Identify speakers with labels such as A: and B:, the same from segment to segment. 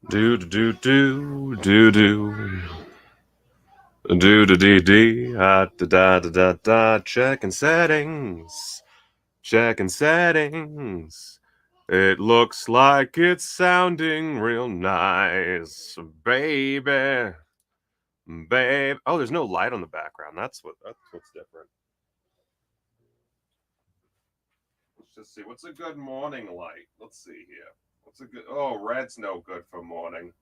A: Do do do do do do do do do da da da da da. Checking settings. Checking settings. It looks like it's sounding real nice, baby. Babe. Oh, there's no light on the background. That's what's different. Let's just see. What's a good morning light? Let's see here. What's a good? Oh, red's no good for morning.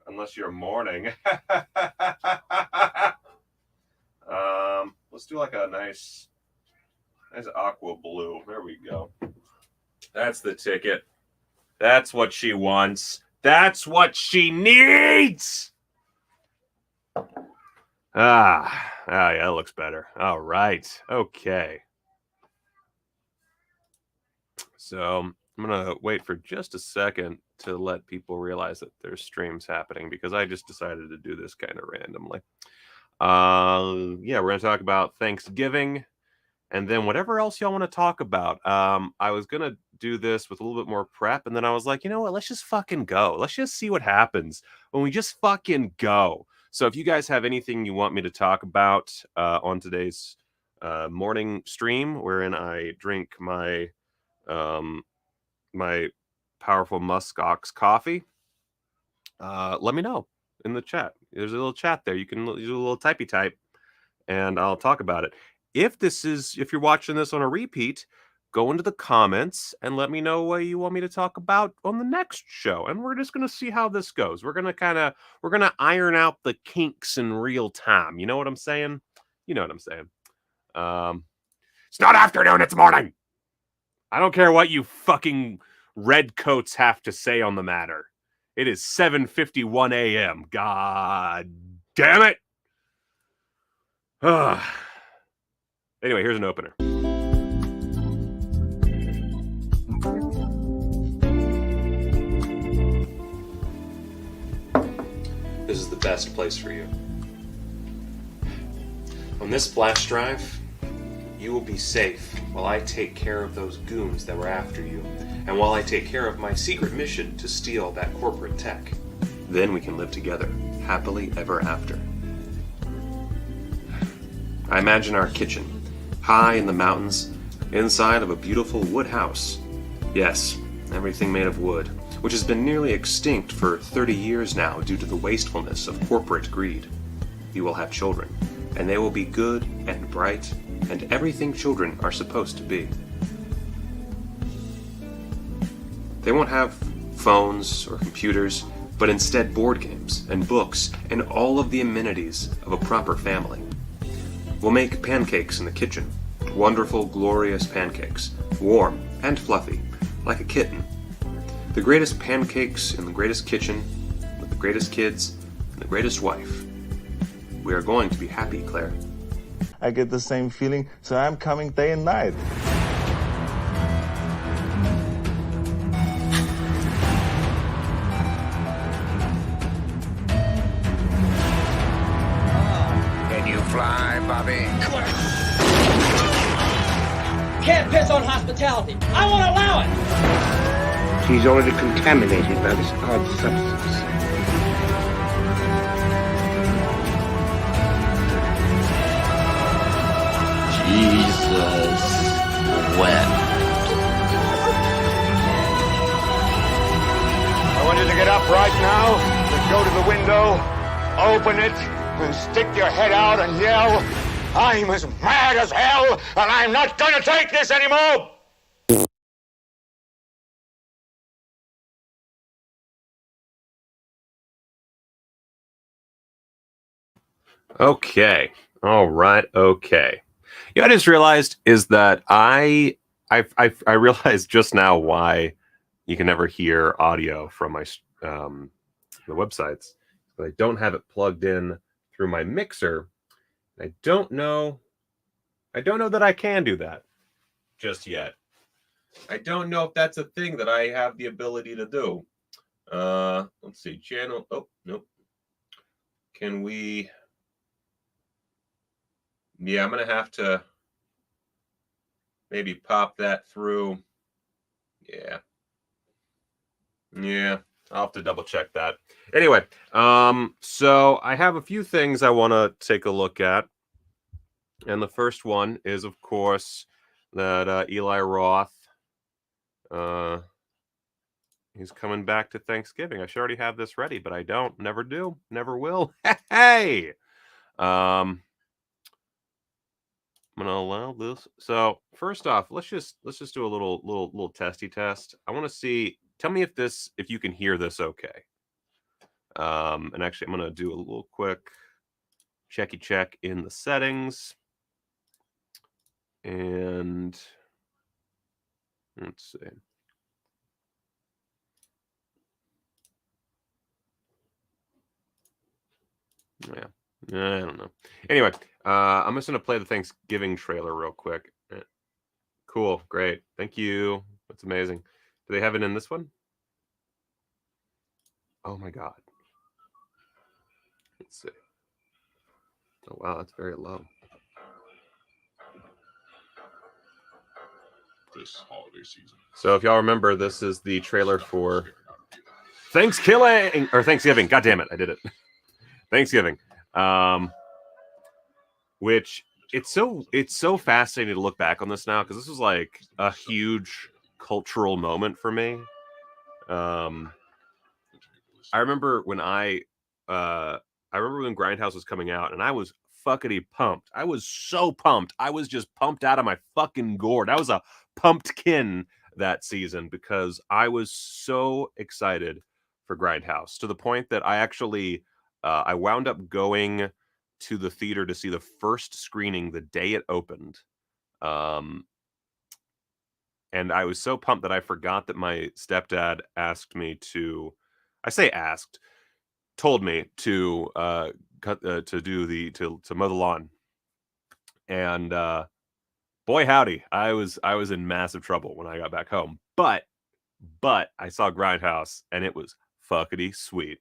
A: Unless you're morning. Let's do like a nice aqua blue. There we go. That's the ticket. That's what she wants. That's what she needs. Yeah, that looks better. All right. Okay. So I'm gonna wait for just a second to let people realize that there's streams happening because I just decided to do this kind of randomly. Yeah, we're gonna talk about Thanksgiving and then whatever else y'all want to talk about. I was gonna do this with a little bit more prep, and then I was like, you know what? Let's just fucking go. Let's just see what happens when we just fucking go. So if you guys have anything you want me to talk about on today's morning stream, wherein I drink my my powerful muskox coffee, let me know in the chat. There's a little chat there. You can use a little typey type, and I'll talk about it. If you're watching this on a repeat, go into the comments and let me know what you want me to talk about on the next show. And we're just gonna see how this goes. We're gonna iron out the kinks in real time. You know what I'm saying? You know what I'm saying. It's not afternoon, it's morning. I don't care what you fucking redcoats have to say on the matter. It is 7:51 a.m. God damn it. Anyway, here's an opener. This is the best place for you. On this flash drive, you will be safe while I take care of those goons that were after you, and while I take care of my secret mission to steal that corporate tech. Then we can live together, happily ever after. I imagine our kitchen, high in the mountains, inside of a beautiful wood house. Yes, everything made of wood, which has been nearly extinct for 30 years now due to the wastefulness of corporate greed. You will have children, and they will be good and bright and everything children are supposed to be. They won't have phones or computers, but instead board games and books and all of the amenities of a proper family. We'll make pancakes in the kitchen. Wonderful, glorious pancakes. Warm and fluffy, like a kitten. The greatest pancakes in the greatest kitchen, with the greatest kids and the greatest wife. We are going to be happy, Claire.
B: I get the same feeling, so I'm coming day and night.
C: Can you fly, Bobby?
D: Can't piss on hospitality. I won't allow it.
E: She's already contaminated by this odd substance.
F: Jesus wept.
C: I want you to get up right now and go to the window, open it, and stick your head out and yell, "I'm as mad as hell, and I'm not gonna take this anymore!"
A: Okay. All right. Okay. Yeah, I just realized is that I realized just now why you can never hear audio from my the websites. But I don't have it plugged in through my mixer. I don't know that I can do that just yet. I don't know if that's a thing that I have the ability to do. Let's see. Channel. Oh, nope. Can we? Yeah, I'm going to have to maybe pop that through. Yeah. I'll have to double check that. Anyway, so I have a few things I want to take a look at. And the first one is, of course, that Eli Roth, he's coming back to Thanksgiving. I should already have this ready, but I don't. Never do. Never will. Hey! I'm gonna allow this. So first off, let's just do a little testy test. I want to see. Tell me if you can hear this okay. And actually, I'm gonna do a little quick checky check in the settings, and let's see. Yeah, I don't know. Anyway, I'm just gonna play the Thanksgiving trailer real quick. Cool, great, thank you. That's amazing. Do they have it in this one? Oh my god. Let's see. Oh wow, that's very low.
F: This holiday season.
A: So if y'all remember, this is the trailer for Thanksgiving. God damn it, I did it. Thanksgiving. Which it's so fascinating to look back on this now, because this was like a huge cultural moment for me. I remember when when Grindhouse was coming out, and I was fuckity pumped. I was so pumped. I was just pumped out of my fucking gourd. I was a pumpkin that season because I was so excited for Grindhouse, to the point that I actually I wound up going to the theater to see the first screening the day it opened. And I was so pumped that I forgot that my stepdad asked me to, I say asked, told me to to mow the lawn. And boy howdy, I was in massive trouble when I got back home. But I saw Grindhouse, and it was fuckity sweet.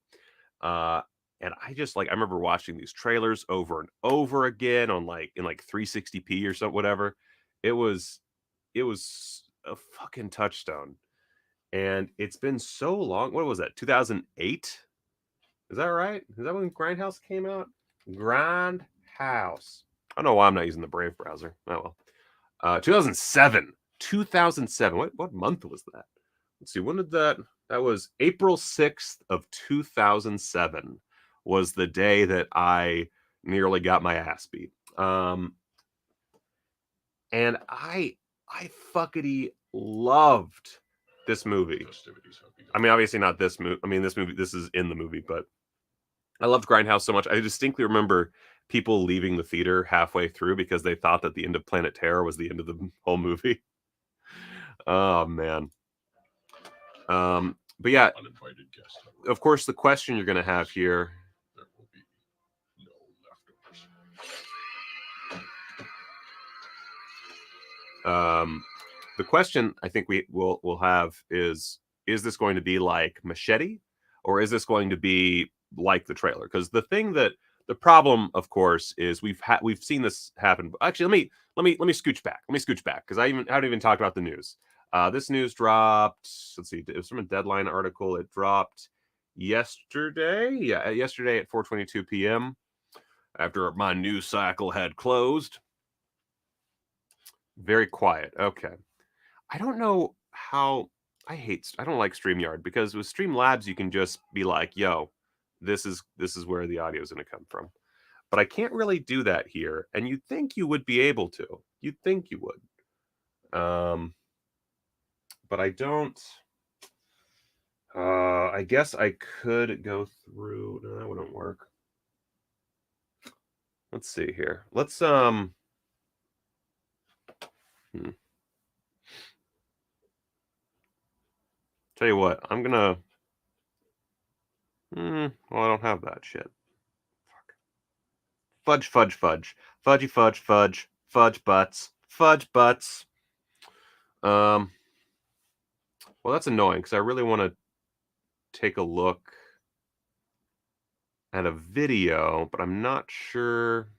A: And I just I remember watching these trailers over and over again on in 360p or something, whatever. It was a fucking touchstone. And it's been so long. What was that? 2008? Is that right? Is that when Grindhouse came out? Grindhouse. I don't know why I'm not using the Brave browser. Oh well. 2007. 2007. What month was that? Let's see. When did that? That was April 6th of 2007 was the day that I nearly got my ass beat. And I fuckity loved this movie. I mean, obviously not this movie. I mean, this is in the movie, but I loved Grindhouse so much. I distinctly remember people leaving the theater halfway through because they thought that the end of Planet Terror was the end of the whole movie. Oh man. But yeah, of course, the question you're going to have here.
F: There will be no leftovers.
A: The question I think we'll have is this going to be like Machete, or is this going to be like the trailer? Because the problem, of course, is we've seen this happen. Actually, let me scooch back. Let me scooch back, because I haven't even talked about the news. This news dropped. Let's see. It was from a Deadline article. It dropped yesterday. Yeah, yesterday at 4:22 p.m. after my news cycle had closed. Very quiet. Okay. I don't know how. I don't like StreamYard, because with Streamlabs you can just be like, "Yo, this is where the audio is going to come from." But I can't really do that here, and you'd think you would be able to. You'd think you would. But I don't. I guess I could go through. No, that wouldn't work. Let's see here. Let's Tell you what, I'm gonna. Well, I don't have that shit. Fuck. Fudge. Fudgy fudge. Fudge butts. Well, that's annoying, because I really want to take a look at a video, but I'm not sure.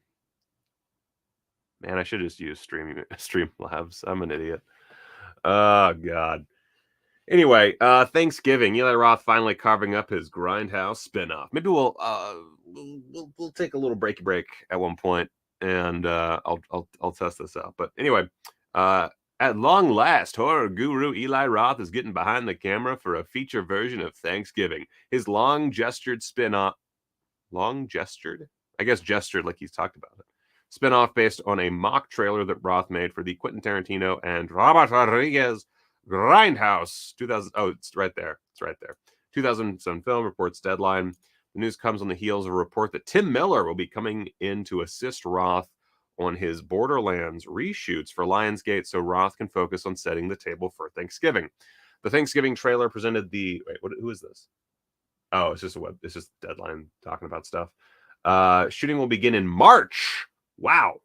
A: Man, I should just use Streamlabs. I'm an idiot. Oh, God. Anyway, Thanksgiving. Eli Roth finally carving up his Grindhouse spinoff. Maybe we'll take a little break at one point, and I'll test this out. But anyway, at long last, horror guru Eli Roth is getting behind the camera for a feature version of Thanksgiving. His long-gestured spinoff. Long-gestured? I guess gestured like he's talked about it. Spinoff based on a mock trailer that Roth made for the Quentin Tarantino and Robert Rodriguez Grindhouse 2000. Oh, it's right there. It's right there. 2007 film, reports Deadline. The news comes on the heels of a report that Tim Miller will be coming in to assist Roth on his Borderlands reshoots for Lionsgate, so Roth can focus on setting the table for Thanksgiving. The Thanksgiving trailer presented the who is this? Oh, it's just it's just Deadline talking about stuff. Shooting will begin in March. Wow.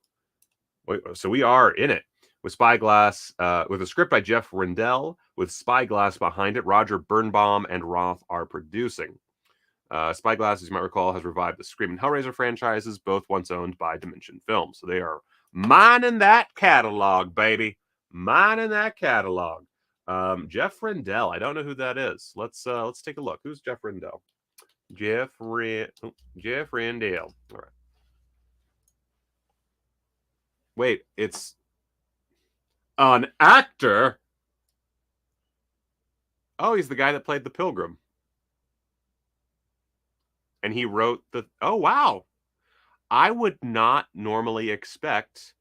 A: So we are in it. With Spyglass, with a script by Jeff Rendell, with Spyglass behind it. Roger Birnbaum and Roth are producing. Spyglass, as you might recall, has revived the Scream and Hellraiser franchises, both once owned by Dimension Films. So they are mining that catalog, baby. Mining that catalog. Jeff Rendell. I don't know who that is. Let's take a look. Who's Jeff Rendell? Jeff Rendell. All right. Wait, it's an actor? Oh, he's the guy that played the Pilgrim. And he wrote the... Oh, wow. I would not normally expect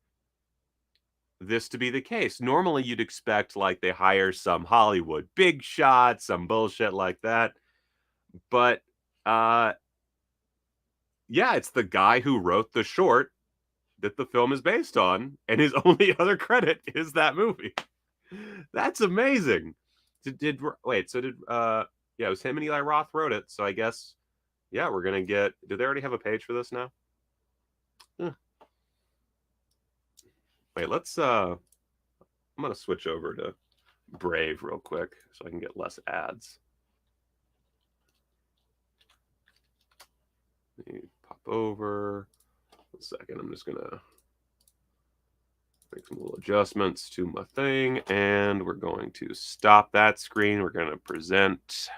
A: this to be the case. Normally, you'd expect, like, they hire some Hollywood big shot, some bullshit like that. But, yeah, it's the guy who wrote the short that the film is based on, and his only other credit is that movie. That's amazing. It was him and Eli Roth wrote it, so I guess, yeah, we're gonna get... Do they already have a page for this now? Wait, let's I'm gonna switch over to Brave real quick so I can get less ads. Let me pop over. 1 second, I'm just gonna make some little adjustments to my thing, and we're going to stop that screen. We're going to present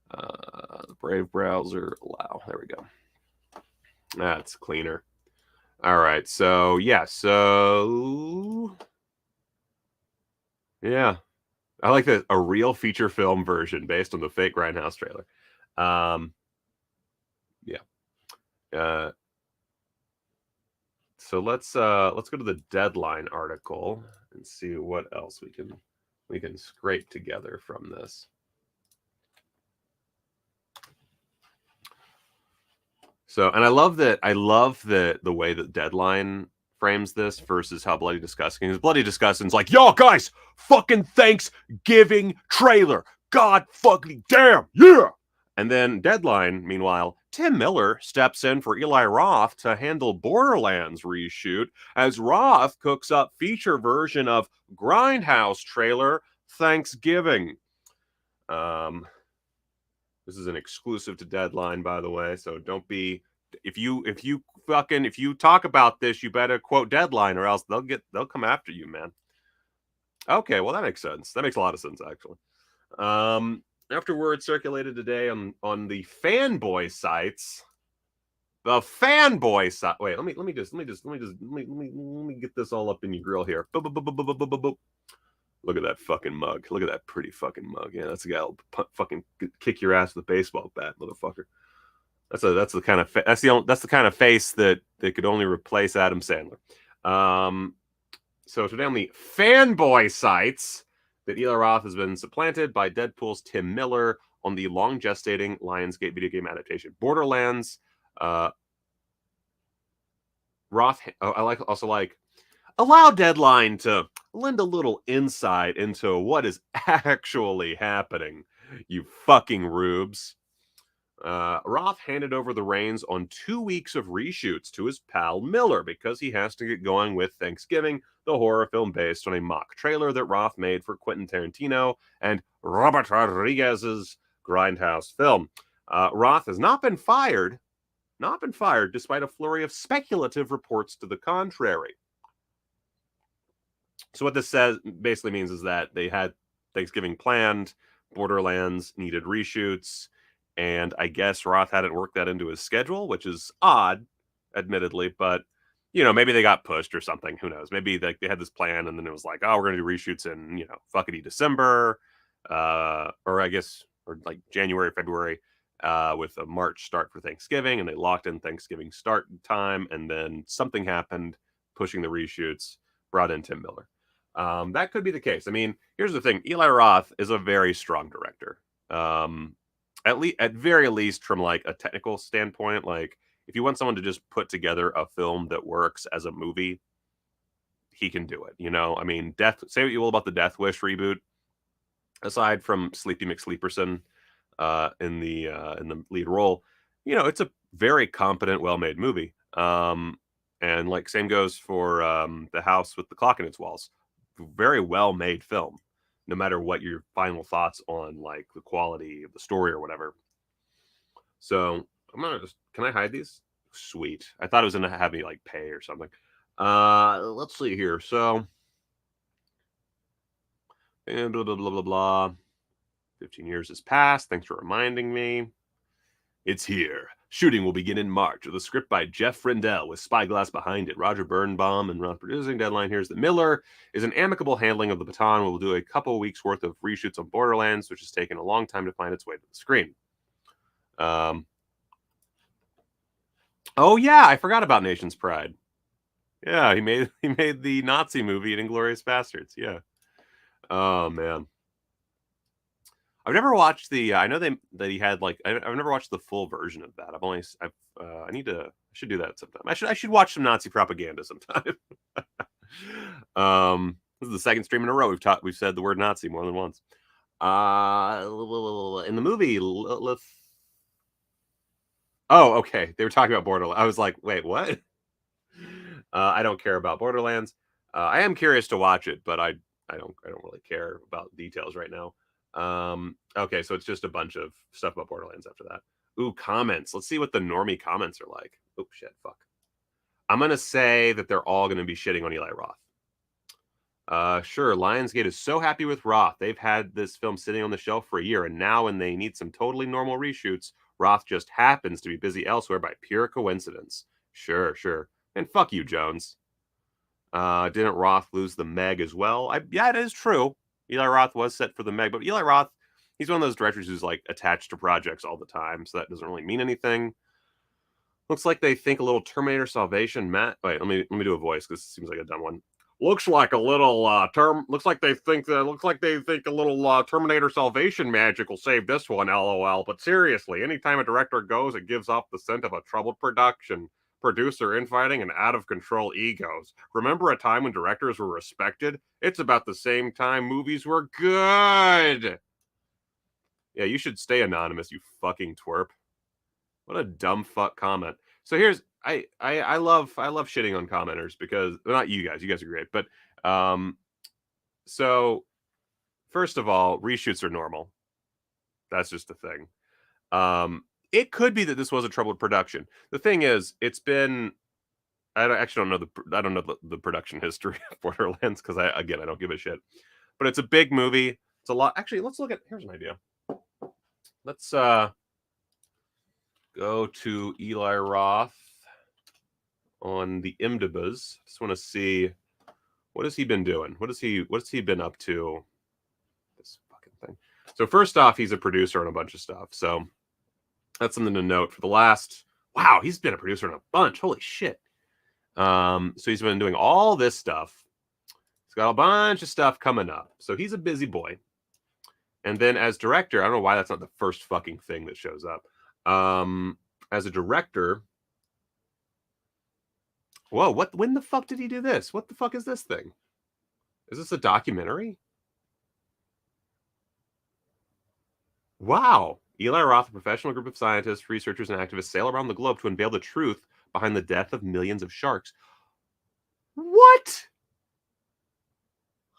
A: the Brave browser allow. There we go. That's cleaner. All right, so yeah, yeah, I like that, a real feature film version based on the fake Grindhouse trailer. Yeah. So let's go to the Deadline article and see what else we can scrape together from this. So, and I love the way that Deadline frames this versus how Bloody Disgusting is. Bloody Disgusting's like, yo guys, fucking Thanksgiving trailer. God fucking damn, yeah. And then Deadline, meanwhile, Tim Miller steps in for Eli Roth to handle Borderlands reshoot as Roth cooks up feature version of Grindhouse trailer Thanksgiving. This is an exclusive to Deadline, by the way, so don't be... If you talk about this, you better quote Deadline, or else they'll come after you, man. Okay, well, that makes sense. That makes a lot of sense, actually. Afterwards, circulated today on the fanboy sites. The fanboy site. Wait, let me get this all up in your grill here. Boop, boop, boop, boop, boop, boop, boop. Look at that fucking mug. Look at that pretty fucking mug. Yeah, that's a guy who'll fucking kick your ass with a baseball bat, motherfucker. That's the kind of face that could only replace Adam Sandler. So today on the fanboy sites, that Eli Roth has been supplanted by Deadpool's Tim Miller on the long gestating Lionsgate video game adaptation Borderlands. Roth, allow Deadline to lend a little insight into what is actually happening, you fucking rubes. Roth handed over the reins on 2 weeks of reshoots to his pal Miller because he has to get going with Thanksgiving, the horror film based on a mock trailer that Roth made for Quentin Tarantino and Robert Rodriguez's Grindhouse film. Roth has not been fired despite a flurry of speculative reports to the contrary. So what this basically means is that they had Thanksgiving planned. Borderlands needed reshoots, and I guess Roth hadn't worked that into his schedule, which is odd, admittedly, but maybe they got pushed or something. Who knows? Maybe they had this plan, and then it was like, oh, we're gonna do reshoots in fuckity December, or I guess or like January, February, with a March start for Thanksgiving, and they locked in Thanksgiving start time, and then something happened, pushing the reshoots, brought in Tim Miller. That could be the case. I mean, here's the thing: Eli Roth is a very strong director. At very least, from like a technical standpoint, like if you want someone to just put together a film that works as a movie, he can do it. I mean, say what you will about the Death Wish reboot. Aside from Sleepy McSleeperson in the lead role, it's a very competent, well-made movie. And like same goes for The House with the Clock in Its Walls. Very well-made film, no matter what your final thoughts on like the quality of the story or whatever. So I'm gonna can I hide these? Sweet. I thought it was gonna have me like pay or something. Let's see here. So and blah blah blah blah blah. 15 years has passed. Thanks for reminding me. It's here. Shooting will begin in March with a script by Jeff Frindell with Spyglass behind it. Roger Birnbaum and Roth producing. Deadline here is that Miller is an amicable handling of the baton. We'll do a couple weeks worth of reshoots on Borderlands, which has taken a long time to find its way to the screen. Oh yeah, I forgot about Nation's Pride. Yeah, he made the Nazi movie in Inglourious Basterds. Yeah. Oh man. I've never watched the. I know that he had like. I've never watched the full version of that. I should do that sometime. I should watch some Nazi propaganda sometime. This is the second stream in a row we've said the word Nazi more than once. In the movie, oh, okay. They were talking about Borderlands. I was like, wait, what? I don't care about Borderlands. I am curious to watch it, but I don't really care about details right now. Okay, so it's just a bunch of stuff about Borderlands after that. Ooh, comments. Let's see what the normie comments are like. Oh shit, fuck. I'm gonna say that they're all gonna be shitting on Eli Roth. Sure, Lionsgate is so happy with Roth. They've had this film sitting on the shelf for a year, and now when they need some totally normal reshoots, Roth just happens to be busy elsewhere by pure coincidence. Sure. And fuck you, Jones. Didn't Roth lose the Meg as well? Yeah, it is true. Eli Roth was set for the Meg, but Eli Roth, he's one of those directors who's like attached to projects all the time, so that doesn't really mean anything. Looks like they think a little Terminator Salvation. Matt, wait, let me do a voice because it seems like a dumb one. Looks like a little Looks like they think a little Terminator Salvation magic will save this one. LOL. But seriously, anytime a director goes, it gives off the scent of a troubled production. Producer infighting and out of control egos. Remember a time when directors were respected? It's about the same time movies were good. Yeah, you should stay anonymous, you fucking twerp. What a dumb fuck comment. So here's I love shitting on commenters because not you guys are great, but so first of all, reshoots are normal. That's just a thing. It could be that this was a troubled production. The thing is, it's been. I don't know the production history of Borderlands because I don't give a shit. But it's a big movie. It's a lot. Actually, let's look at. Here's an idea. Let's go to Eli Roth on the IMDb's. Just want to see what has he been doing. What's he been up to? This fucking thing. So first off, he's a producer on a bunch of stuff. So. That's something to note for the last. Wow, he's been a producer on a bunch. Holy shit. So he's been doing all this stuff. He's got a bunch of stuff coming up. So he's a busy boy. And then as director, I don't know why that's not the first fucking thing that shows up. As a director. Whoa, when the fuck did he do this? What the fuck is this thing? Is this a documentary? Wow. Eli Roth, a professional group of scientists, researchers, and activists sail around the globe to unveil the truth behind the death of millions of sharks. What?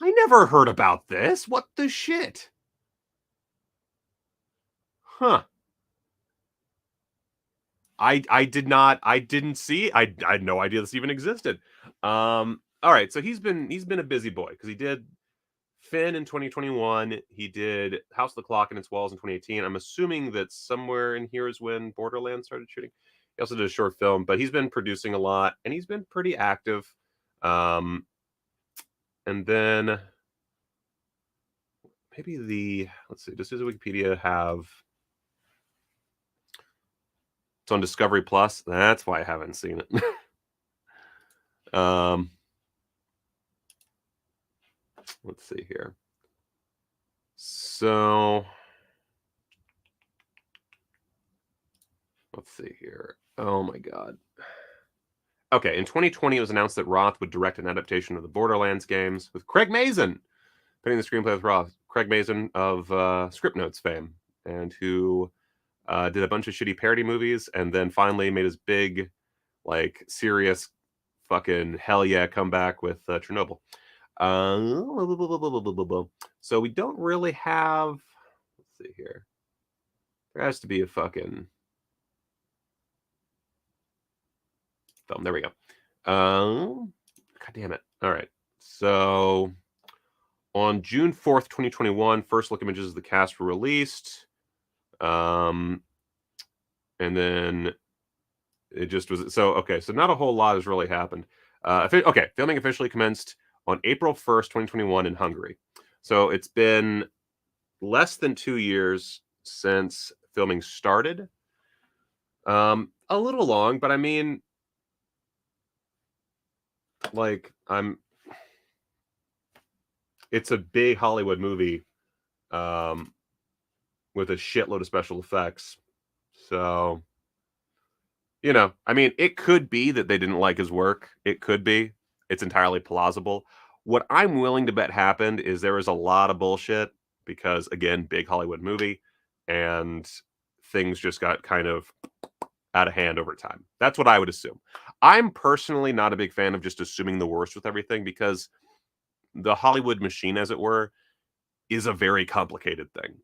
A: I never heard about this. What the shit? Huh. I didn't see. I had no idea this even existed. All right, so he's been a busy boy because he did Finn in 2021. He did House of the Clock and Its Walls in 2018. I'm assuming that somewhere in here is when Borderlands started shooting. He also did a short film, but he's been producing a lot, and he's been pretty active. And then maybe let's see, does his Wikipedia have... It's on Discovery Plus. That's why I haven't seen it. Let's see here. So let's see here. Oh my god. Okay, in 2020, it was announced that Roth would direct an adaptation of the Borderlands games with Craig Mazin putting the screenplay with Roth. Craig Mazin of Script Notes fame, and who did a bunch of shitty parody movies, and then finally made his big, like, serious fucking hell yeah comeback with Chernobyl. So we don't really have... Let's see here. There has to be a fucking film. There we go. God damn it. All right. So on June 4th, 2021, first look images of the cast were released. And then it just was... So, okay. So not a whole lot has really happened. Okay. Filming officially commenced on April 1st, 2021 in Hungary. So it's been less than 2 years since filming started. A little long, but I mean, like, it's a big Hollywood movie with a shitload of special effects. So, you know, I mean, it could be that they didn't like his work. It could be. It's entirely plausible. What I'm willing to bet happened is there was a lot of bullshit because, again, big Hollywood movie, and things just got kind of out of hand over time. That's what I would assume. I'm personally not a big fan of just assuming the worst with everything, because the Hollywood machine, as it were, is a very complicated thing.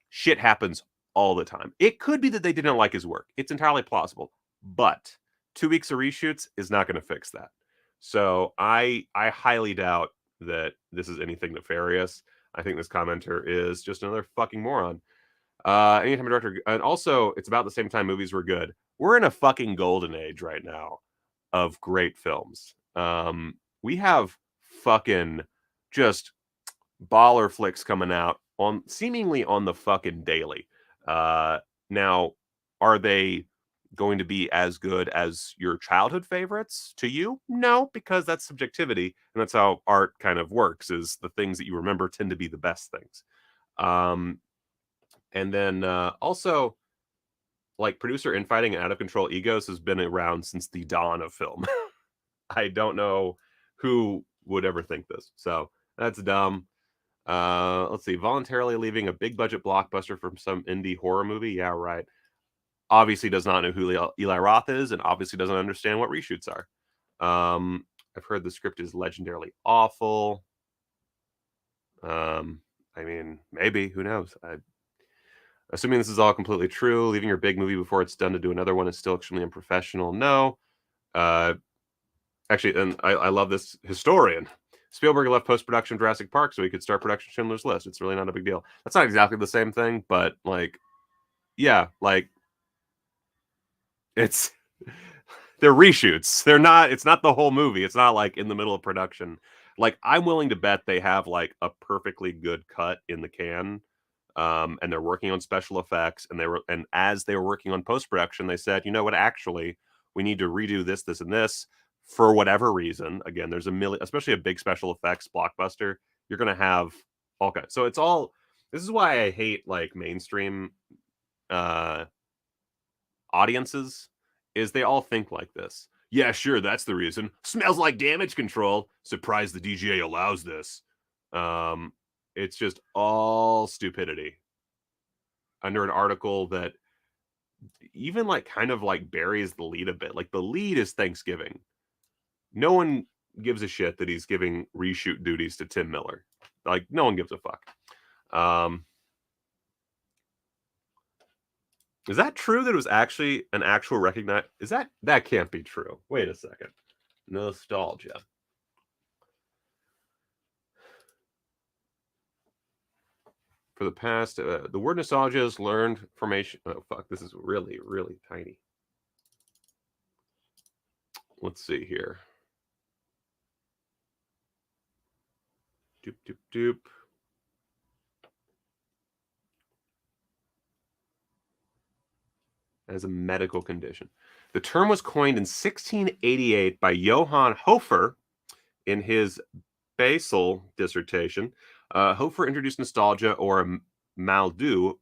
A: Shit happens all the time. It could be that they didn't like his work. It's entirely plausible. But 2 weeks of reshoots is not going to fix that. So I highly doubt that this is anything nefarious. I think this commenter is just another fucking moron. Anytime a director... And also, it's about the same time movies were good. We're in a fucking golden age right now of great films. We have fucking just baller flicks coming out on seemingly on the fucking daily. Now, are they going to be as good as your childhood favorites to you? No, because that's subjectivity, and that's how art kind of works, is the things that you remember tend to be the best things. And then also, like, producer infighting and out of control egos has been around since the dawn of film. I don't know who would ever think this. So that's dumb. Let's see. Voluntarily leaving a big budget blockbuster from some indie horror movie. Yeah, right. Obviously does not know who Eli Roth is, and obviously doesn't understand what reshoots are. I've heard the script is legendarily awful. I mean, maybe. Who knows? Assuming this is all completely true, leaving your big movie before it's done to do another one is still extremely unprofessional. No. Actually, and I love this historian. Spielberg left post-production of Jurassic Park so he could start production of Schindler's List. It's really not a big deal. That's not exactly the same thing, but, like, yeah, like, it's... They're reshoots. They're not... It's not the whole movie. It's not, like, in the middle of production. Like, I'm willing to bet they have, like, a perfectly good cut in the can. And they're working on special effects, and as they were working on post-production, they said, you know what, actually, we need to redo this, this, and this for whatever reason. Again, there's a million, especially a big special effects blockbuster, you're going to have all kinds. So it's all... This is why I hate, like, mainstream audiences, is they all think like this. Yeah, sure, that's the reason. Smells like Damage Control. Surprised the DGA allows this. It's just all stupidity under an article that even, like, kind of, like, buries the lead a bit. Like, the lead is Thanksgiving. No one gives a shit that he's giving reshoot duties to Tim Miller. Like, no one gives a fuck. Is that true that it was actually an actual recognized... That can't be true. Wait a second. Nostalgia. For the past, the word nostalgia is learned formation. Oh, fuck. This is really, really tiny. Let's see here. Doop, doop, doop. As a medical condition. The term was coined in 1688 by Johann Hofer in his Basel dissertation. Hofer introduced nostalgia or maldu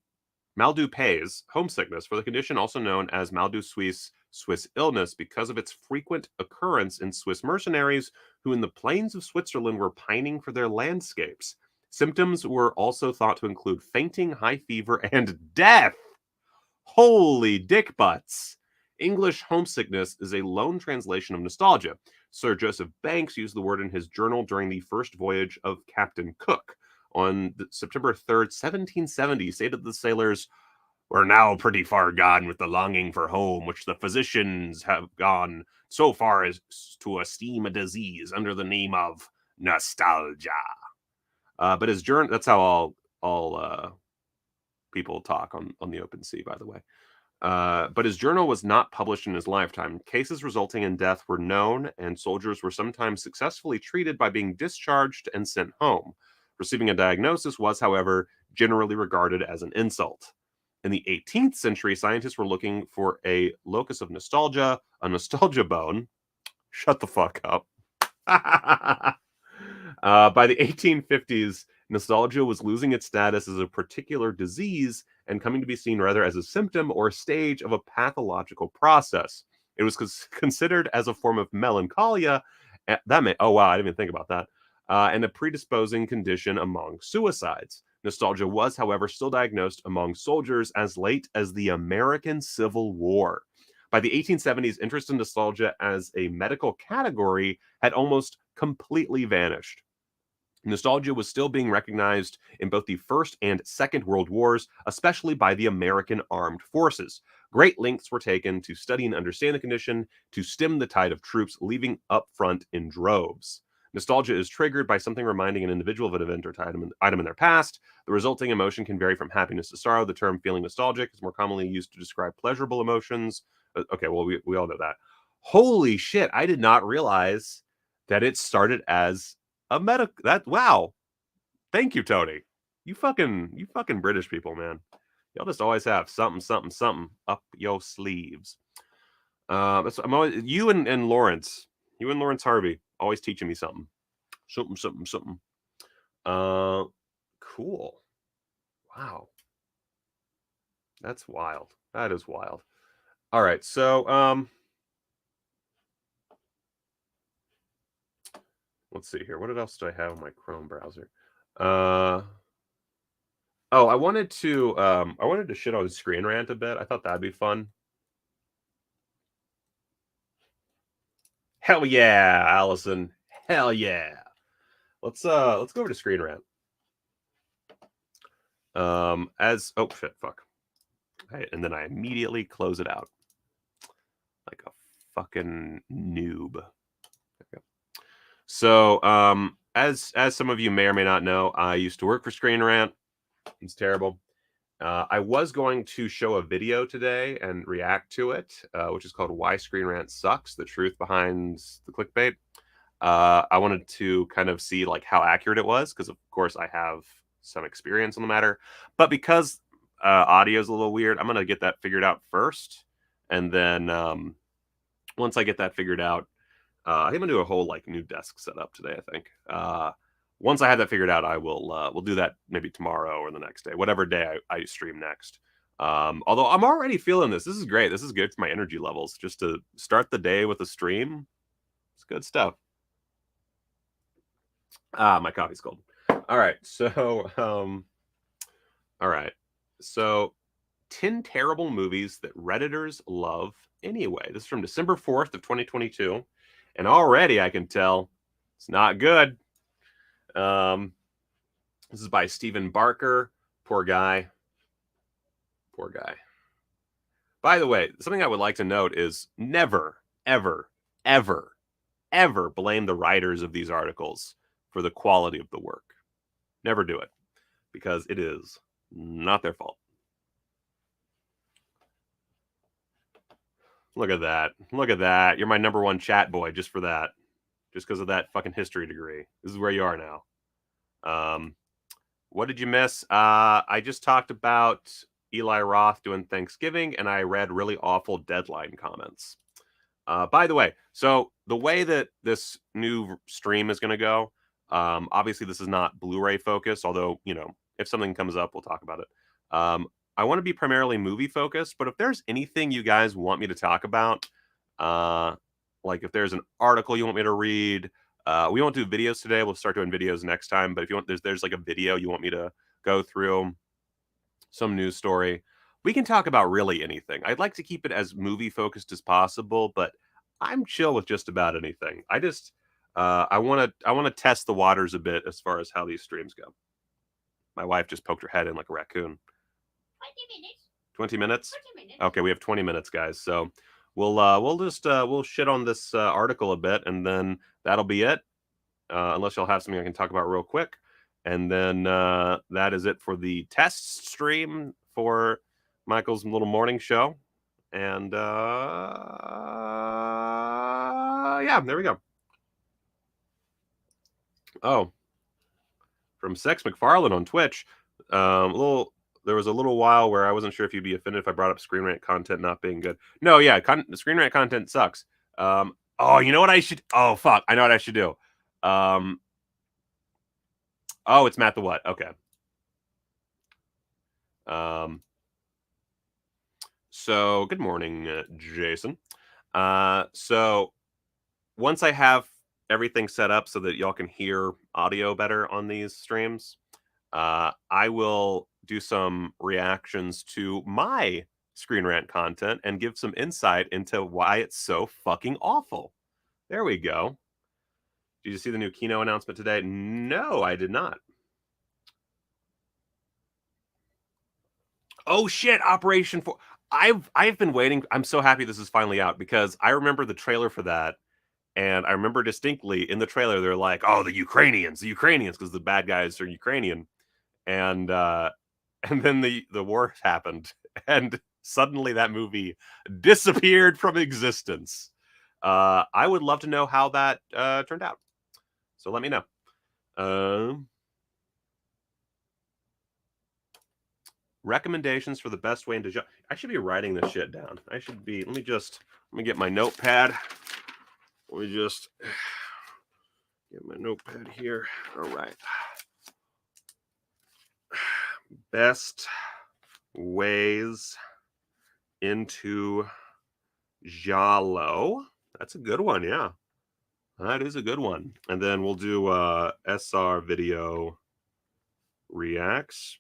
A: pays, homesickness, for the condition also known as maldu Suisse, Swiss illness, because of its frequent occurrence in Swiss mercenaries who in the plains of Switzerland were pining for their landscapes. Symptoms were also thought to include fainting, high fever, and death. Holy dick butts. English homesickness is a loan translation of nostalgia. Sir Joseph Banks used the word in his journal during the first voyage of Captain Cook. On September 3rd, 1770, stated the sailors, "We're now pretty far gone with the longing for home, which the physicians have gone so far as to esteem a disease under the name of nostalgia." But his journal, that's how all people talk on the open sea, by the way. But his journal was not published in his lifetime. Cases resulting in death were known, and soldiers were sometimes successfully treated by being discharged and sent home. Receiving a diagnosis was, however, generally regarded as an insult. In the 18th century, scientists were looking for a locus of nostalgia, a nostalgia bone. Shut the fuck up. By the 1850s, nostalgia was losing its status as a particular disease and coming to be seen rather as a symptom or stage of a pathological process. It was considered as a form of melancholia. Oh wow, I didn't even think about that. And a predisposing condition among suicides. Nostalgia was, however, still diagnosed among soldiers as late as the American Civil War. By the 1870s, interest in nostalgia as a medical category had almost completely vanished. Nostalgia was still being recognized in both the First and Second World Wars, especially by the American Armed Forces. Great lengths were taken to study and understand the condition, to stem the tide of troops leaving up front in droves. Nostalgia is triggered by something reminding an individual of an event or item in their past. The resulting emotion can vary from happiness to sorrow. The term feeling nostalgic is more commonly used to describe pleasurable emotions. Okay, well, we all know that. Holy shit, I did not realize that it started as a wow. Thank you, Tony. You fucking British people, man. Y'all just always have something up your sleeves. I'm always you and Lawrence. You and Lawrence Harvey always teaching me something. Something. Cool. Wow. That's wild. That is wild. All right, so let's see here. What else do I have on my Chrome browser? I wanted to shit on Screen Rant a bit. I thought that'd be fun. Hell yeah, Allison. Hell yeah. Let's go over to Screen Rant. Oh shit, fuck. And then I immediately close it out. Like a fucking noob. There we go. So, as some of you may or may not know, I used to work for Screen Rant. It's terrible. I was going to show a video today and react to it, which is called "Why Screen Rant Sucks: The Truth Behind the Clickbait." I wanted to kind of see like how accurate it was, because of course I have some experience on the matter. But because audio is a little weird, I'm gonna get that figured out first, and then once I get that figured out, I'm gonna do a whole like new desk setup today. I think. Once I have that figured out, I will we'll do that maybe tomorrow or the next day, whatever day I stream next. Although I'm already feeling this. This is great. This is good for my energy levels. Just to start the day with a stream. It's good stuff. My coffee's cold. All right. So 10 terrible movies that Redditors love anyway. This is from December 4th of 2022. And already I can tell it's not good. This is by Stephen Barker. Poor guy. Poor guy. By the way, something I would like to note is never, ever, ever, ever blame the writers of these articles for the quality of the work. Never do it. because it is not their fault. Look at that. Look at that. You're my number one chat boy just for that. Just because of that fucking history degree. This is where you are now. What did you miss? I just talked about Eli Roth doing Thanksgiving, and I read really awful Deadline comments. By the way, so the way that this new stream is going to go, obviously this is not Blu-ray focused, although, you know, if something comes up, we'll talk about it. I want to be primarily movie focused, but if there's anything you guys want me to talk about, like if there's an article you want me to read, we won't do videos today. We'll start doing videos next time. But if you want, there's like a video you want me to go through, some news story, we can talk about really anything. I'd like to keep it as movie focused as possible, but I'm chill with just about anything. I want to test the waters a bit as far as how these streams go. My wife just poked her head in like a raccoon.
G: 20 minutes.
A: 20 minutes?
G: 20 minutes.
A: Okay, we have 20 minutes, guys. So we'll shit on this article a bit, and then that'll be it. Unless y'all have something I can talk about real quick. And then that is it for the test stream for Michael's little morning show. And yeah, there we go. Oh, from Sex McFarlane on Twitch. There was a little while where I wasn't sure if you'd be offended if I brought up Screen Rant content not being good. No, yeah, Screen Rant content sucks. Oh, you know what I should? Oh, fuck, I know what I should do. Oh, it's Matt the What? Okay. So good morning, Jason. So once I have everything set up so that y'all can hear audio better on these streams, I will do some reactions to my Screen Rant content and give some insight into why it's so fucking awful. There we go. Did you see the new Kino announcement today? No, I did not. Oh shit, Operation 4. I've been waiting. I'm so happy this is finally out because I remember the trailer for that, and I remember distinctly in the trailer they're like, "Oh, the Ukrainians," because the bad guys are Ukrainian, and then the war happened, and suddenly that movie disappeared from existence. I would love to know how that turned out. So let me know. Recommendations for the best way into I should be writing this shit down. Let me get my notepad. Let me just get my notepad here. All right. Best ways into Giallo. That's a good one, yeah. That is a good one. And then we'll do SR video reacts.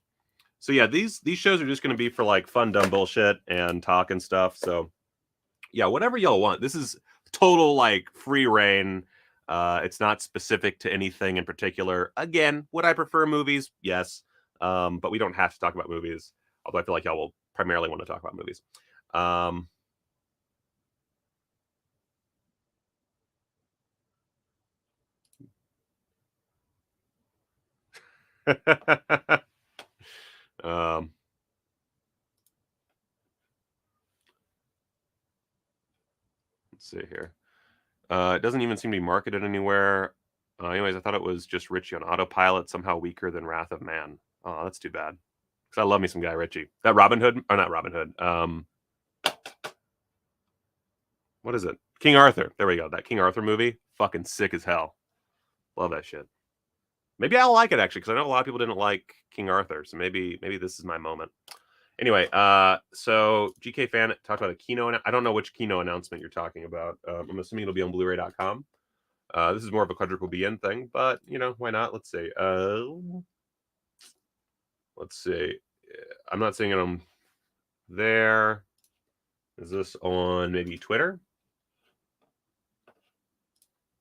A: So yeah, these shows are just going to be for like fun, dumb bullshit and talk and stuff. So yeah, whatever y'all want. This is total like free reign. It's not specific to anything in particular. Again, would I prefer movies? Yes. But we don't have to talk about movies. Although I feel like y'all will primarily want to talk about movies. Let's see here. It doesn't even seem to be marketed anywhere. Anyways, I thought it was just Ritchie on autopilot, somehow weaker than Wrath of Man. Oh, that's too bad. Because I love me some Guy Ritchie. That Robin Hood, or not Robin Hood. What is it? King Arthur. There we go. That King Arthur movie, fucking sick as hell. Love that shit. Maybe I'll like it actually, because I know a lot of people didn't like King Arthur, so maybe this is my moment. Anyway, so GK Fan talked about a Kino. I don't know which Kino announcement you're talking about. I'm assuming it'll be on Blu-ray.com. This is more of a quadruple BN thing, but you know, why not? Let's see. Let's see. I'm not seeing it on there. Is this on maybe Twitter?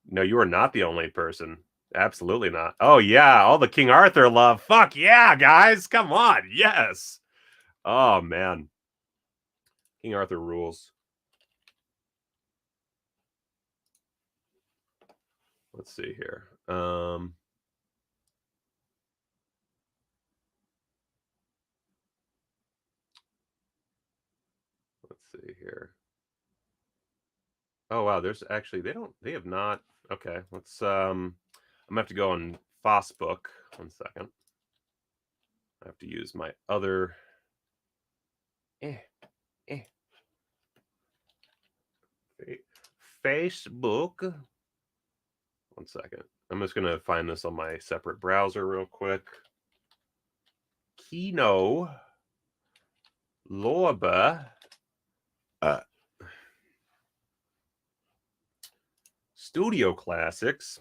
A: No, you are not the only person. Absolutely not. Oh yeah, all the King Arthur love. Fuck yeah, guys. Come on. Yes. Oh man. King Arthur rules. Let's see here. see here. Oh wow, there's actually they have not. Okay, let's I'm gonna have to go on Facebook. 1 second. I have to use my other Facebook. 1 second. I'm just gonna find this on my separate browser real quick. Kino Lorba. Studio Classics.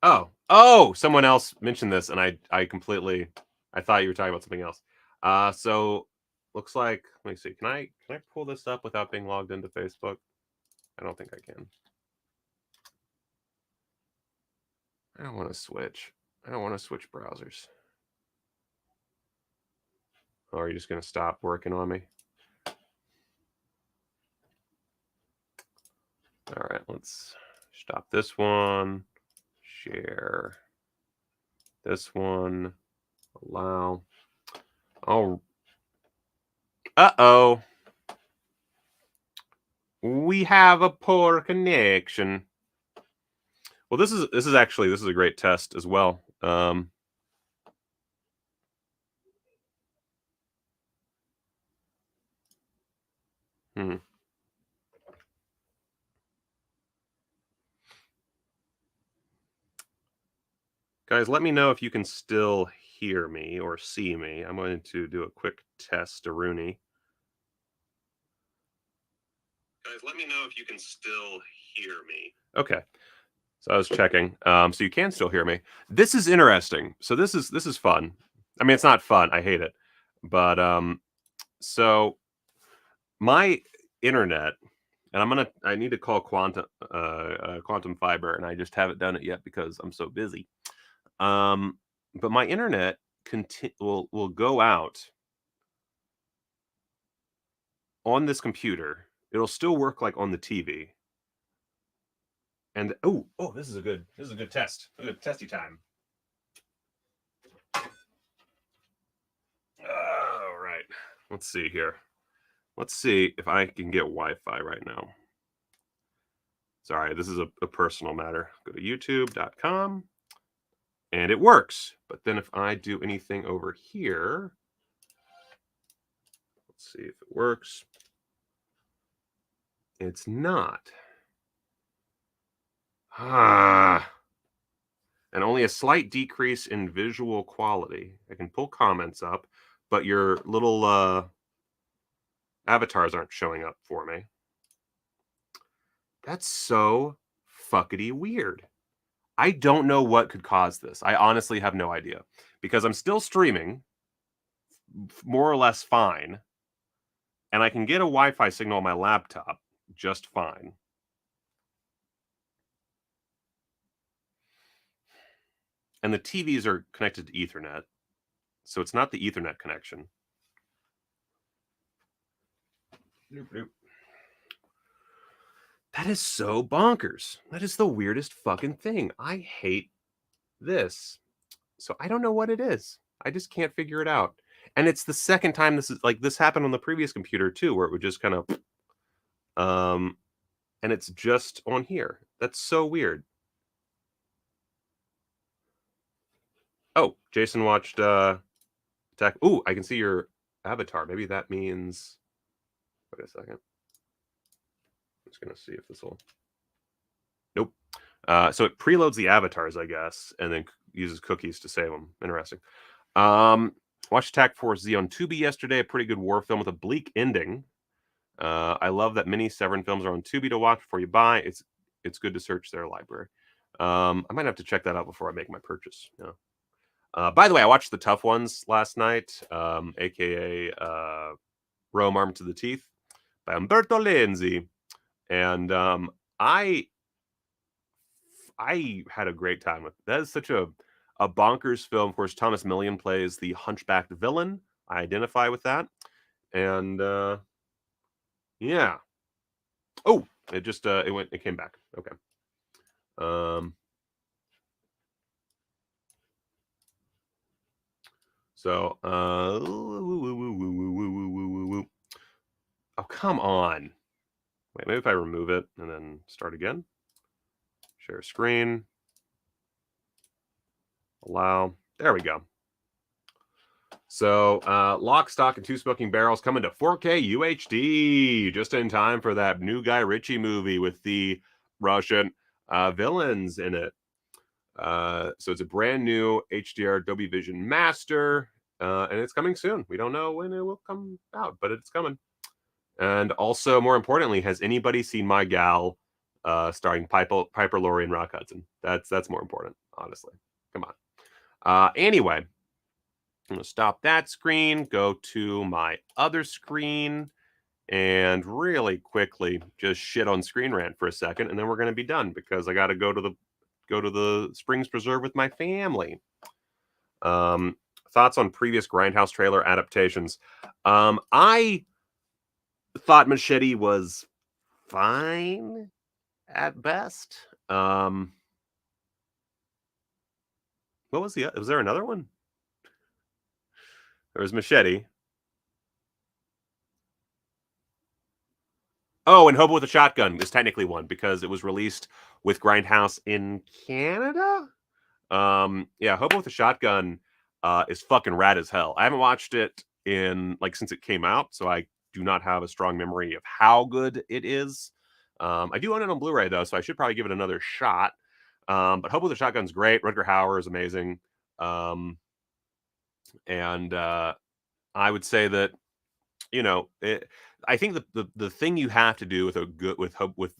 A: Oh, someone else mentioned this, and I completely, I thought you were talking about something else. So looks like, let me see, can I pull this up without being logged into Facebook? I don't think I can. I don't want to switch. I don't want to switch browsers. Oh, are you just gonna stop working on me? All right, let's stop this one. Share this one. Allow. Oh. Uh-oh. We have a poor connection. Well, this is actually a great test as well. Guys, let me know if you can still hear me or see me. I'm going to do a quick test, Rooney. Guys, let me know if you can still hear me. Okay. So I was checking. So you can still hear me. This is interesting. So this is fun. I mean, it's not fun. I hate it. But so my internet, and I need to call Quantum Fiber, and I just haven't done it yet because I'm so busy. But my internet will go out on this computer. It'll still work like on the TV. And oh, this is a good test. A good testy time. All right. Let's see here. Let's see if I can get Wi-Fi right now. Sorry, this is a personal matter. Go to youtube.com and it works. But then if I do anything over here, let's see if it works. It's not. And only a slight decrease in visual quality. I can pull comments up, but your little avatars aren't showing up for me. That's so fuckity weird. I don't know what could cause this. I honestly have no idea because I'm still streaming more or less fine, and I can get a Wi-Fi signal on my laptop just fine. And the TVs are connected to Ethernet, so it's not the Ethernet connection. That is so bonkers. That is the weirdest fucking thing. I hate this. So I don't know what it is. I just can't figure it out. And it's the second time this happened on the previous computer too, where it would just kind of and it's just on here. That's so weird. Oh, Jason watched Attack. Ooh, I can see your avatar. Maybe that means, wait a second. I'm just gonna see if this will. Nope. So it preloads the avatars, I guess, and then uses cookies to save them. Interesting. Watched Attack Force Z on Tubi yesterday. A pretty good war film with a bleak ending. I love that many Severin films are on Tubi to watch before you buy. It's good to search their library. I might have to check that out before I make my purchase. Yeah. By the way, I watched The Tough Ones last night, aka Rome Armed to the Teeth by Umberto Lenzi, and I had a great time with it. That is such a bonkers film. Of course, Thomas Millian plays the hunchbacked villain. I identify with that, and yeah. Oh, it just it came back. Okay. So come on. Wait, maybe if I remove it and then start again. Share screen. Allow. There we go. So, Lock, Stock, and Two Smoking Barrels coming to 4K UHD just in time for that new Guy Ritchie movie with the Russian villains in it. So it's a brand new HDR Dolby Vision Master, and it's coming soon. We don't know when it will come out, but it's coming. And also, more importantly, has anybody seen My Gal starring Piper Laurie and Rock Hudson? That's more important, honestly. Come on. Anyway. I'm going to stop that screen, go to my other screen, and really quickly just shit on Screen Rant for a second, and then we're going to be done because I got to go to the Springs Preserve with my family. Thoughts on previous Grindhouse trailer adaptations? I thought Machete was fine at best. What was was there another one? There was Machete. Oh, and Hobo with a Shotgun is technically one because it was released with Grindhouse in Canada. Yeah, Hobo with a Shotgun is fucking rad as hell. I haven't watched it since it came out, so I do not have a strong memory of how good it is. I do own it on Blu-ray though, so I should probably give it another shot. But Hobo with a Shotgun's great. Rutger Hauer is amazing. And I would say that I think the thing you have to do with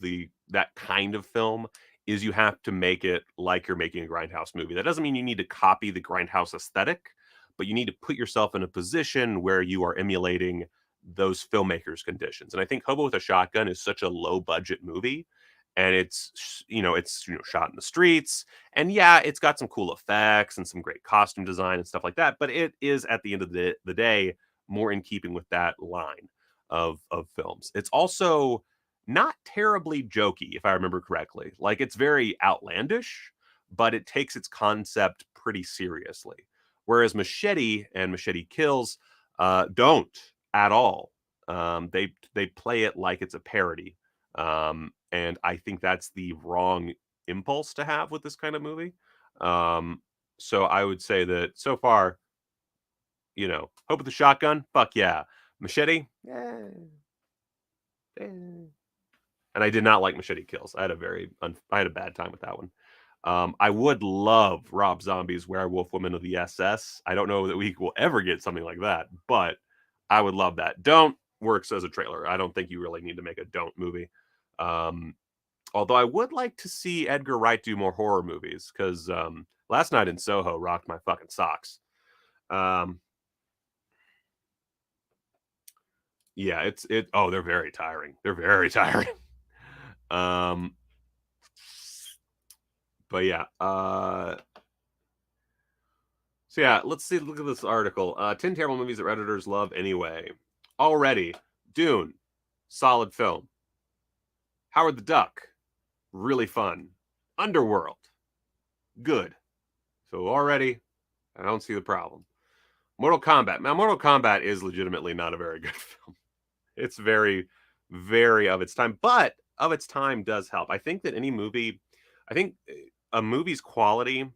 A: that kind of film is you have to make it like you're making a Grindhouse movie. That doesn't mean you need to copy the Grindhouse aesthetic, but you need to put yourself in a position where you are emulating those filmmakers' conditions. And I think Hobo with a Shotgun is such a low budget movie, and it's shot in the streets, and yeah, it's got some cool effects and some great costume design and stuff like that. But it is at the end of the day more in keeping with that line of films. It's also not terribly jokey, if I remember correctly. Like, it's very outlandish, but it takes its concept pretty seriously. Whereas Machete and Machete Kills don't at all. They play it like it's a parody. And I think that's the wrong impulse to have with this kind of movie. So I would say that so far, Hope with the Shotgun, fuck yeah. Machete, and I did not like Machete Kills. I had a bad time with that one. I would love Rob Zombie's Werewolf Women of the SS. I don't know that we will ever get something like that, but I would love that. Don't works as a trailer. I don't think you really need to make a Don't movie. Although I would like to see Edgar Wright do more horror movies because Last Night in Soho rocked my fucking socks. Yeah, they're very tiring. They're very tiring. But yeah. So yeah, look at this article. 10 terrible movies that Redditors love anyway. Already, Dune, solid film. Howard the Duck, really fun. Underworld, good. So already, I don't see the problem. Mortal Kombat. Now, Mortal Kombat is legitimately not a very good film. It's very, very of its time, but of its time does help. I think that a movie's quality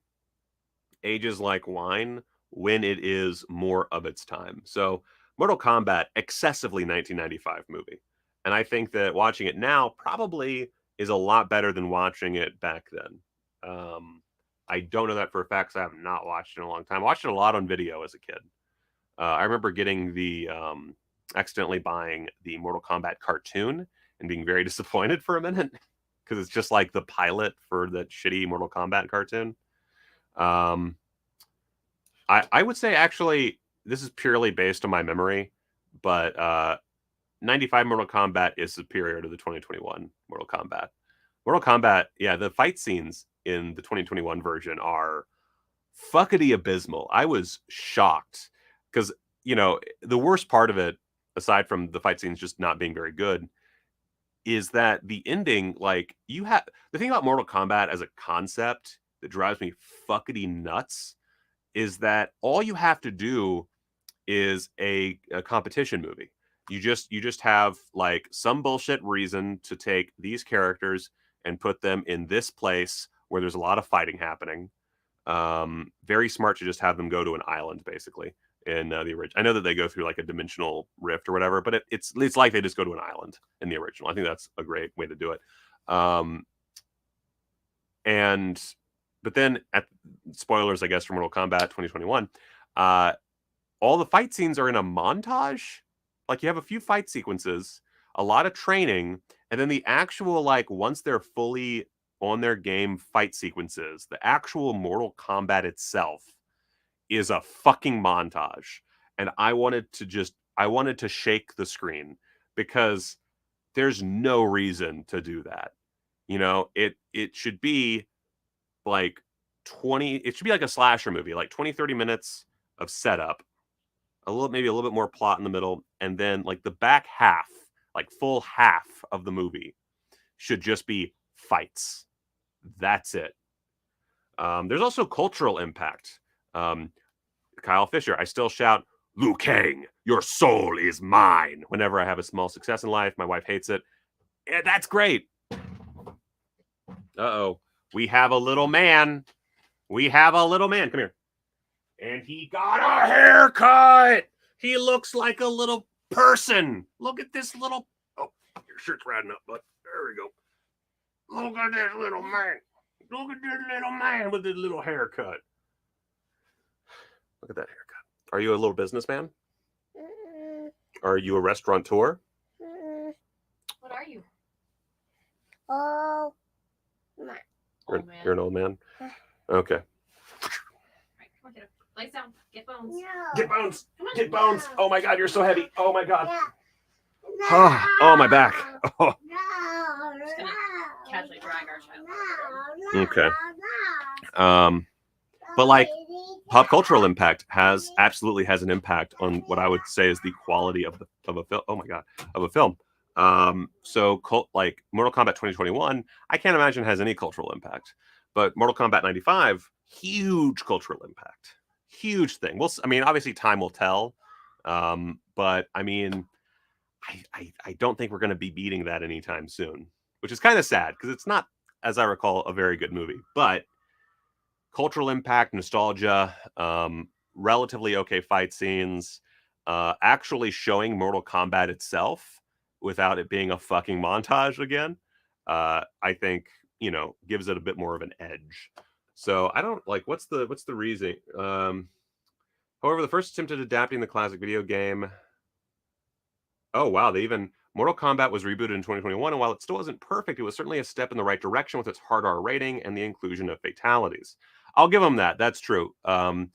A: ages like wine when it is more of its time. So Mortal Kombat, excessively 1995 movie. And I think that watching it now probably is a lot better than watching it back then. I don't know that for a fact because I have not watched it in a long time. I watched it a lot on video as a kid. I remember getting accidentally buying the Mortal Kombat cartoon and being very disappointed for a minute because it's just like the pilot for that shitty Mortal Kombat cartoon. I would say actually this is purely based on my memory, but 95 Mortal Kombat is superior to the 2021 Mortal Kombat. Mortal Kombat, yeah, the fight scenes in the 2021 version are fuckity abysmal. I was shocked because, the worst part of it, aside from the fight scenes just not being very good, is that the ending, the thing about Mortal Kombat as a concept that drives me fuckity nuts is that all you have to do is a competition movie. You just have like some bullshit reason to take these characters and put them in this place where there's a lot of fighting happening. Very smart to just have them go to an island, basically. In the original, I know that they go through like a dimensional rift or whatever, but it's like they just go to an island in the original. I think that's a great way to do it. But then, spoilers, I guess, for Mortal Kombat 2021, all the fight scenes are in a montage. Like you have a few fight sequences, a lot of training, and then the actual like once they're fully on their game fight sequences, the actual Mortal Kombat itself is a fucking montage. And I wanted to shake the screen because there's no reason to do that. You know, it should be like it should be like a slasher movie, like 20-30 minutes of setup, maybe a little bit more plot in the middle, and then like the back half, like full half of the movie should just be fights. That's it. There's also cultural impact. Kyle Fisher, I still shout, Liu Kang, your soul is mine, whenever I have a small success in life. My wife hates it. Yeah, that's great. Uh-oh. We have a little man. Come here. And he got a haircut. He looks like a little person. Look at this little... Oh, your shirt's riding up, bud. There we go. Look at this little man. Look at this little man with his little haircut. Look at that haircut. Are you a little businessman? Are you a restaurateur?
G: What are you?
H: Oh,
A: You're an old man? Okay.
G: Right, come on, get up. Lay down. Get bones.
H: no.
A: Get bones.
G: Come on.
A: Get bones. Oh my God, you're so heavy. Oh my God.
H: No.
A: Oh, my back. Oh.
H: No.
G: Just gonna casually drag our child.
A: Okay. But like pop cultural impact absolutely has an impact on what I would say is the quality of a film. Oh my God, of a film. So like Mortal Kombat 2021, I can't imagine has any cultural impact, but Mortal Kombat 95, huge cultural impact, huge thing. I mean, obviously time will tell. But I mean, I don't think we're going to be beating that anytime soon, which is kind of sad because it's not, as I recall, a very good movie, but cultural impact, nostalgia, relatively okay fight scenes, actually showing Mortal Kombat itself without it being a fucking montage again, I think, gives it a bit more of an edge. So I don't like, what's the reason? However, the first attempt at adapting the classic video game. Oh, wow. Mortal Kombat was rebooted in 2021, and while it still wasn't perfect, it was certainly a step in the right direction with its hard R rating and the inclusion of fatalities. I'll give them that. That's true. Although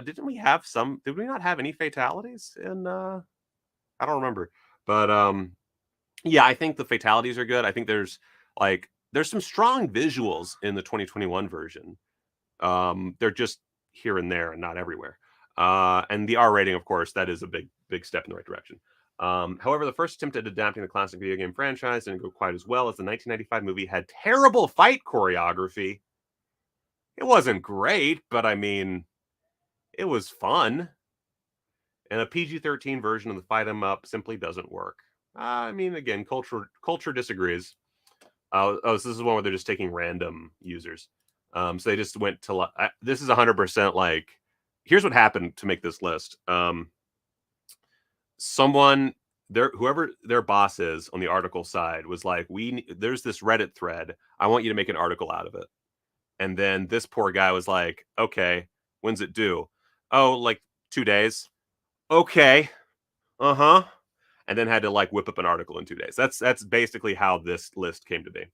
A: did we not have any fatalities in, I don't remember, but, yeah, I think the fatalities are good. I think there's some strong visuals in the 2021 version. They're just here and there and not everywhere. And the R rating, of course, that is a big step in the right direction. However, the first attempt at adapting the classic video game franchise didn't go quite as well, as the 1995 movie had terrible fight choreography. It wasn't great, but I mean, it was fun. And a PG-13 version of the fight 'em up simply doesn't work. I mean, again, culture disagrees. So this is one where they're just taking random users. So they just went to this is 100% like, here's what happened to make this list. Whoever their boss is on the article side was like, there's this Reddit thread. I want you to make an article out of it. And then this poor guy was like, okay, when's it due? Oh, like 2 days. Okay. Uh-huh. And then had to like whip up an article in 2 days. That's basically how this list came to be.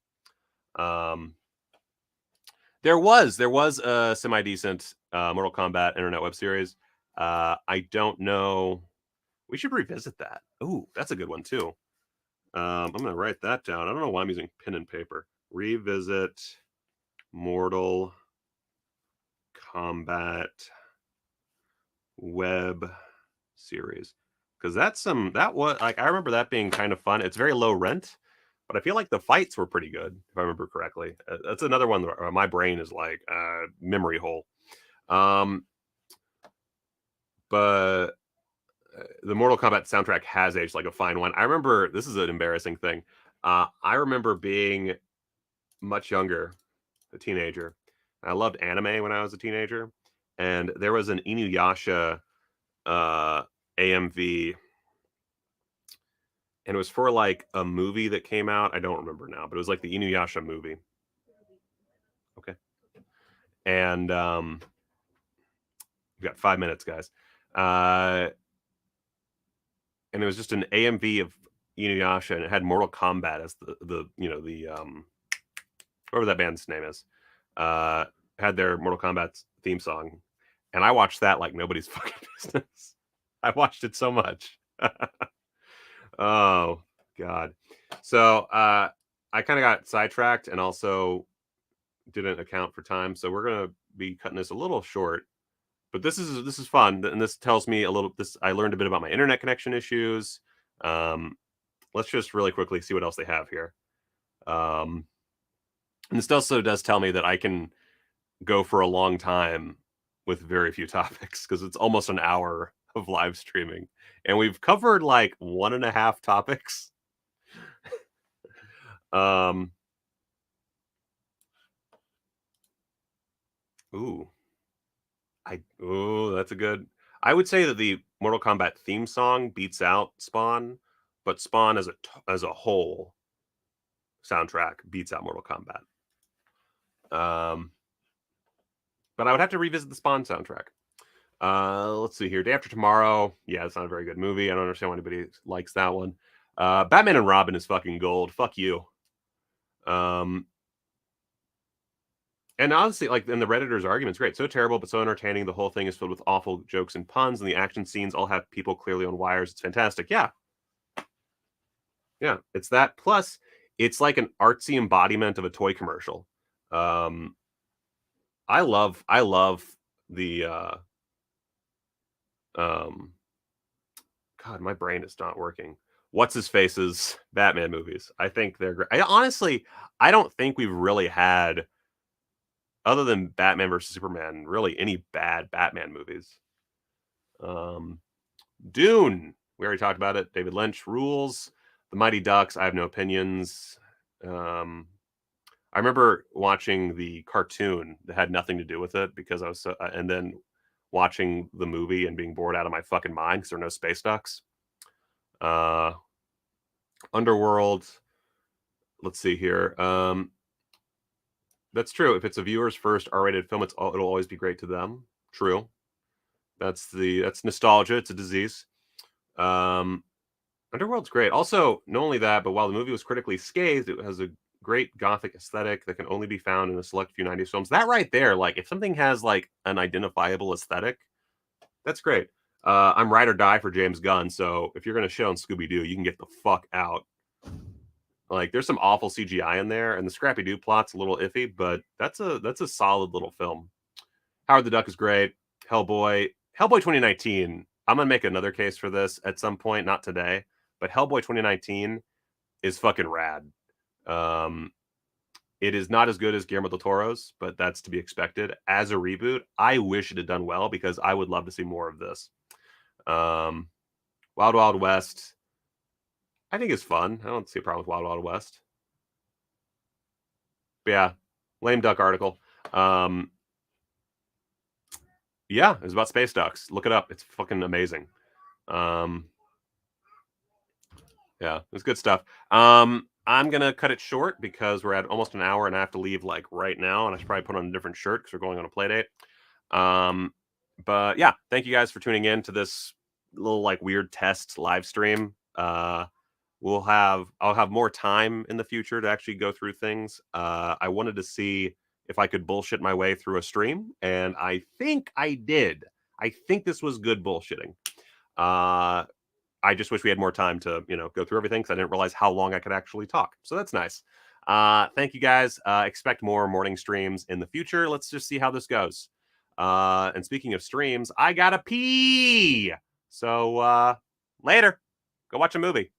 A: There was a semi-decent Mortal Kombat internet web series. I don't know. We should revisit that. Ooh, that's a good one too. I'm going to write that down. I don't know why I'm using pen and paper. Revisit Mortal Kombat web series. Because I remember that being kind of fun. It's very low rent, but I feel like the fights were pretty good, if I remember correctly. That's another one where my brain is like memory hole. But the Mortal Kombat soundtrack has aged like a fine wine. I remember, this is an embarrassing thing. I remember being much younger, a teenager. I loved anime when I was a teenager, and there was an Inuyasha AMV, and it was for like a movie that came out. I don't remember now, but it was like the Inuyasha movie. Okay. And we've got 5 minutes, guys. And it was just an AMV of Inuyasha, and it had Mortal Kombat as the whatever that band's name is, had their Mortal Kombat theme song, and I watched that like nobody's fucking business. I watched it so much. Oh God. So I kind of got sidetracked and also didn't account for time, so we're gonna be cutting this a little short. But this is fun, and this tells me a little. I learned a bit about my internet connection issues. Let's just really quickly see what else they have here. And this also does tell me that I can go for a long time with very few topics because it's almost an hour of live streaming, and we've covered like 1.5 topics. That's a good. I would say that the Mortal Kombat theme song beats out Spawn, but Spawn as a whole soundtrack beats out Mortal Kombat. But I would have to revisit the Spawn soundtrack. Let's see here. Day After Tomorrow. Yeah, it's not a very good movie. I don't understand why anybody likes that one. Batman and Robin is fucking gold. Fuck you. And honestly, like, and the Redditor's argument's great. So terrible, but so entertaining. The whole thing is filled with awful jokes and puns, and the action scenes all have people clearly on wires. It's fantastic. Yeah. Yeah, it's that. Plus, it's like an artsy embodiment of a toy commercial. I love the God, my brain is not working. What's his face's Batman movies? I think they're great. I don't think we've really had, other than Batman versus Superman, really any bad Batman movies. Dune, we already talked about it. David Lynch rules. The Mighty Ducks, I have no opinions. I remember watching the cartoon that had nothing to do with it because I was so, and then watching the movie and being bored out of my fucking mind because there are no space ducks. Underworld. Let's see here. That's true. If it's a viewer's first R-rated film, it'll always be great to them. True. That's nostalgia. It's a disease. Underworld's great. Also, not only that, but while the movie was critically scathed, it has a great gothic aesthetic that can only be found in a select few 90s films. That right there, like, if something has like an identifiable aesthetic, that's great. I'm ride or die for James Gunn, so if you're going to shit on Scooby-Doo, you can get the fuck out. Like, there's some awful CGI in there, and the Scrappy-Doo plot's a little iffy, but that's a solid little film. Howard the Duck is great. Hellboy 2019. I'm gonna make another case for this at some point, not today, but Hellboy 2019 is fucking rad. It is not as good as Guillermo del Toro's, but that's to be expected. As a reboot, I wish it had done well because I would love to see more of this. Wild Wild West, I think is fun. I don't see a problem with Wild Wild West. But yeah, lame duck article. Yeah, it's about space ducks. Look it up. It's fucking amazing. Yeah, it's good stuff. I'm gonna cut it short because we're at almost an hour and I have to leave like right now, and I should probably put on a different shirt because we're going on a play date. But yeah, thank you guys for tuning in to this little like weird test live stream. I'll have more time in the future to actually go through things. I wanted to see if I could bullshit my way through a stream, and I think I did. I think this was good bullshitting. I just wish we had more time to, go through everything because I didn't realize how long I could actually talk. So that's nice. Thank you guys. Expect more morning streams in the future. Let's just see how this goes. And speaking of streams, I gotta pee. So later. Go watch a movie.